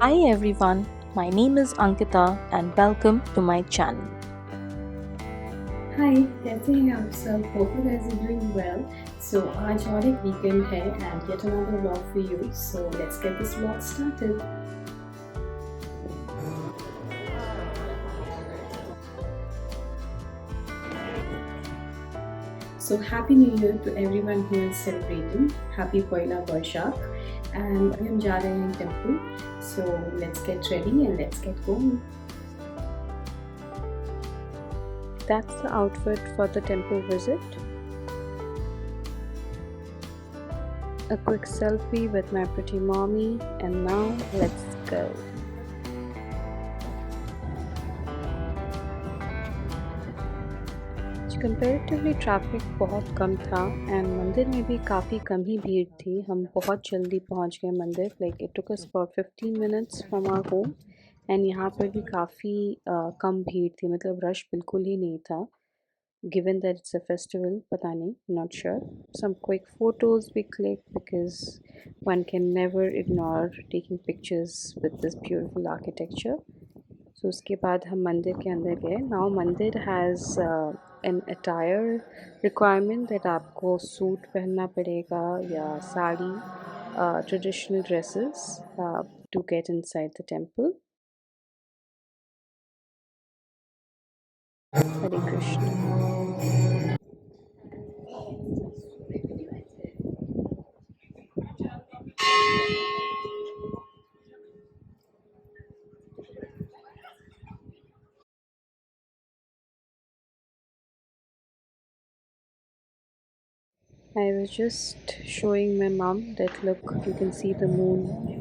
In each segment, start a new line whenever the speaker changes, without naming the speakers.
Hi everyone, my name is Ankita and welcome to my channel.
हाय, कैसे हैं आप सब? Hope you guys are doing well. So आज और एक वीकेंड है and yet another vlog for you. So let's get this vlog started. So happy New Year to everyone who is celebrating. Happy Poila Boishak. And अभी हम जा रहे हैं temple. So let's get ready and let's get going.
That's the outfit for the temple visit. A quick selfie with my pretty mommy and now let's go. Comparatively traffic बहुत कम था and मंदिर में भी काफ़ी कम ही भीड़ थी। हम बहुत जल्दी पहुंच गए मंदिर। Like it took us for 15 minutes from our home and यहाँ पर भी काफ़ी कम भीड़ थी, मतलब रश बिल्कुल ही नहीं था। Given that it's a festival, पता नहीं, not sure. Some quick photos we click because one can never ignore taking pictures with this beautiful architecture. So उसके बाद हम मंदिर के अंदर गए। Now mandir has an attire requirement that आपको सूट पहनना पड़ेगा या sari, traditional dresses to get inside the temple. Hare Krishna. I was just showing my mom that look, you can see the moon.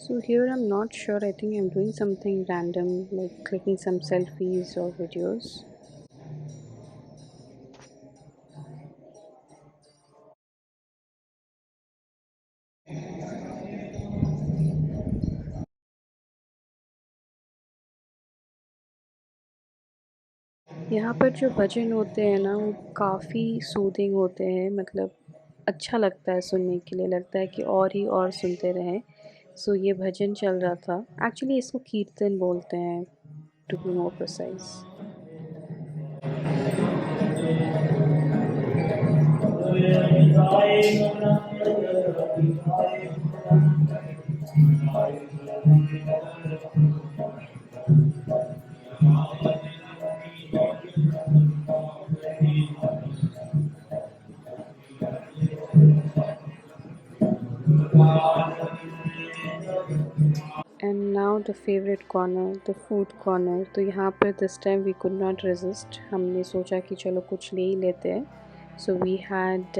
So here I'm not sure, I think I'm doing something random like clicking some selfies or videos. यहाँ पर जो भजन होते हैं ना, वो काफ़ी soothing होते हैं, मतलब अच्छा लगता है सुनने के लिए, लगता है कि और ही और सुनते रहें। सो ये भजन चल रहा था। एक्चुअली इसको कीर्तन बोलते हैं, to be more precise. And now the favourite corner, the food corner. तो यहाँ पर this time we could not resist, हमने सोचा कि चलो कुछ ले ही लेते हैं। So we had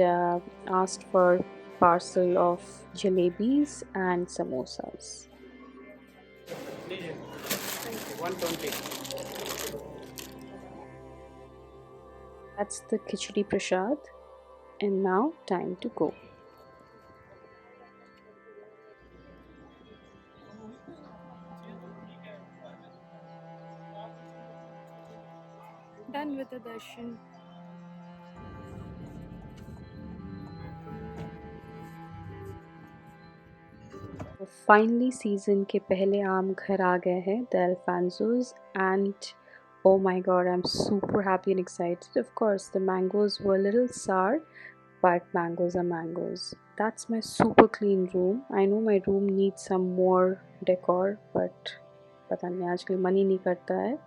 asked for parcel of jalebis and samosas. 120. That's the khichdi prasad. And now time to go. Done with the darshan. Finally season के पहले आम घर आ गए हैं, the alphonsos and Oh my god, I'm super happy and excited. Of course, the mangoes were a little sour, but mangoes are mangoes. That's my super clean room. I know my room needs some more decor, but पता नहीं आजकल मन ही नहीं करता है.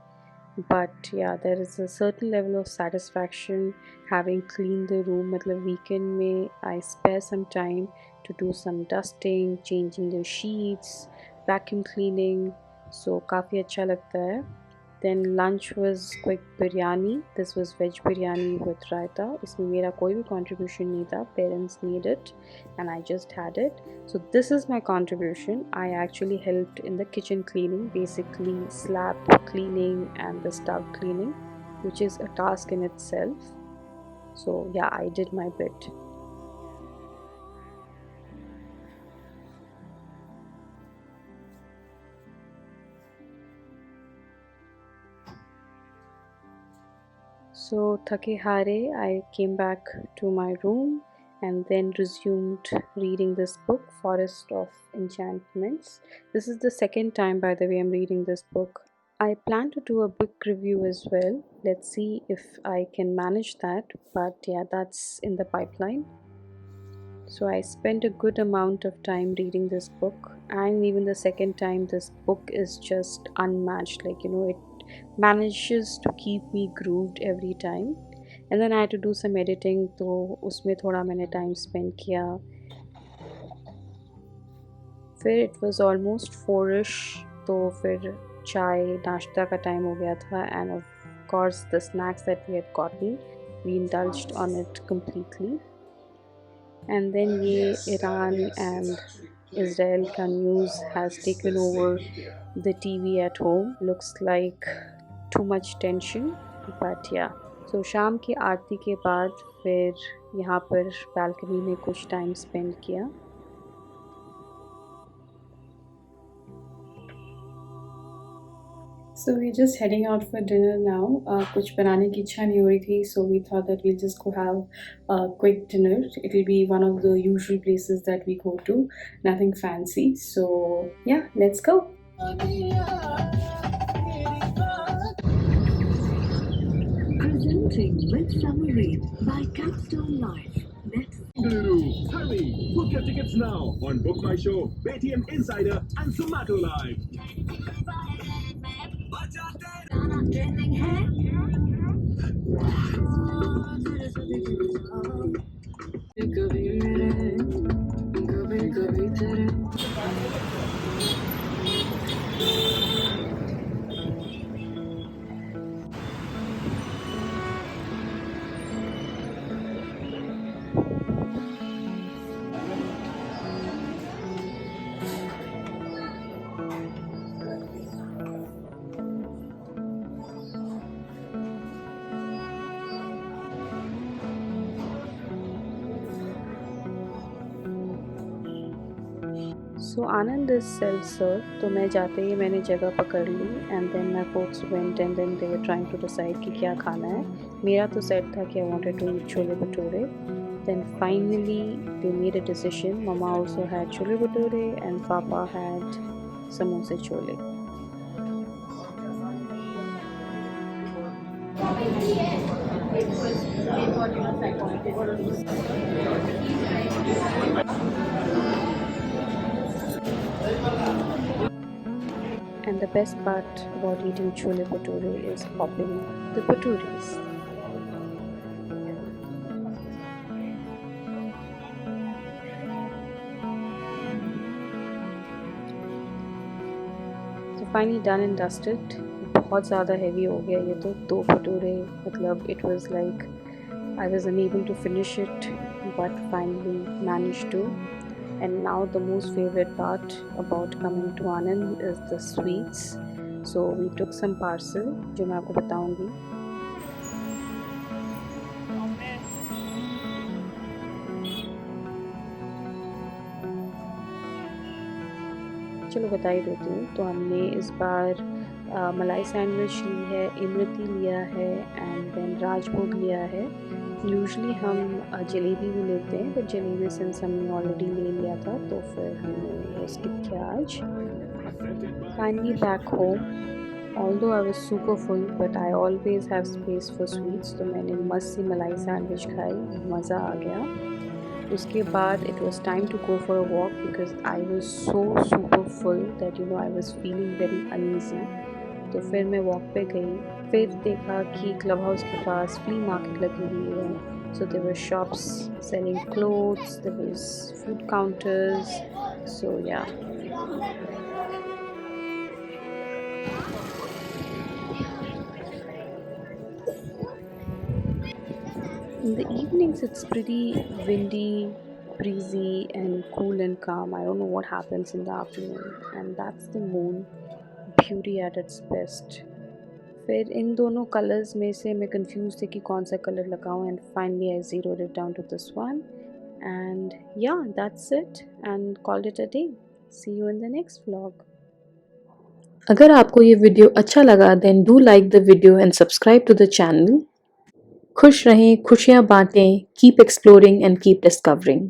But yeah, there is a certain level of satisfaction having cleaned the room. मतलब weekend में I spare some time to do some dusting, changing the sheets, vacuum cleaning. So काफ़ी अच्छा लगता है. Then lunch was quick biryani. This was veg biryani with raita. इसमें मेरा कोई भी contribution नहीं था. Parents need it and I just had it. So this is my contribution. I actually helped in the kitchen cleaning, basically slab cleaning and the stove cleaning, which is a task in itself. So yeah, I did my bit. So thake hare, I came back to my room and then resumed reading this book, Forest of Enchantments. This is the second time, by the way, I'm reading this book. I plan to do a book review as well. Let's see if I can manage that, but yeah, that's in the pipeline. So I spent a good amount of time reading this book, and even the second time, this book is just unmatched. Like, it manages to keep me grooved every time. And then I had to do some editing, तो उसमें थोड़ा मैंने time spend किया. फिर it was almost 4ish, तो फिर चाय नाश्ता का टाइम हो गया था, and of course the snacks that we had gotten, we indulged on it completely. And then ये Iran and Israel का news has taken over the TV at home. Looks like too much tension, but yeah. So शाम की आरती के बाद फिर यहाँ पर balcony में कुछ time spend किया.
So we're just heading out for dinner now. कुछ बनाने की इच्छा नहीं हो रही थी, so we thought that we'll just go have a quick dinner. It will be one of the usual places that we go to, nothing fancy. So yeah, let's go.
Presenting Midsummer Rain by Capstone Life. Next.
Hurry! Book your tickets now on Book My Show, Paytm Insider, and Zomato Live.
So Anand is self-serve, तो मैं जाते ही मैंने जगह पकड़ ली, and then my folks went and then they were trying to decide कि क्या खाना है. मेरा तो सेट था कि I wanted to eat chole bhature. Then finally they made a decision. Mama also had chole bhature and Papa had समोसे chole. And the best part about eating chole bhature is popping the bhatures. So finally done and dusted. बहुत ज़्यादा heavy हो गया ये तो, 2 भटूरे, मतलब it was like I was unable to finish it, but finally managed to. And now the most favorite part about coming to Anand is the sweets. So we took some parcel, जो मैं आपको बताऊंगी. चलो बता ही देती हूँ. तो हमने इस बार मलाई सैंडविच ली है, इमरती लिया है, एंड देन राजभोग लिया है. यूजुअली हम जलेबी भी लेते हैं, बट जलेबी सिंस हमने ऑलरेडी ले लिया था तो फिर हमने वो स्किप किया आज. Finally back home. Although I was super full, but I always have space for sweets, तो मैंने मस्त सी मलाई सैंडविच खाई, मज़ा आ गया। उसके बाद it was time to go for a walk because I was so super full that I was feeling very uneasy. तो फिर मैं वॉक पे गई, फिर देखा कि क्लब हाउस के पास फ्ली मार्केट लगी हुई है. So there were shops selling clothes, there was food counters, so yeah. In the evenings, it's pretty windy, breezy, and cool and calm. I don't know what happens in the afternoon, and that's the moon, beauty at its best. फिर इन दोनों colours में से मैं confuse थी कि कौन सा colour लगाऊं and finally I zeroed it down to this one and yeah that's it and called it a day. See you in the next vlog.
अगर आपको ये वीडियो अच्छा लगा then do like the video and subscribe to the channel. खुश रहें, खुशियाँ बांटें, keep exploring and keep discovering.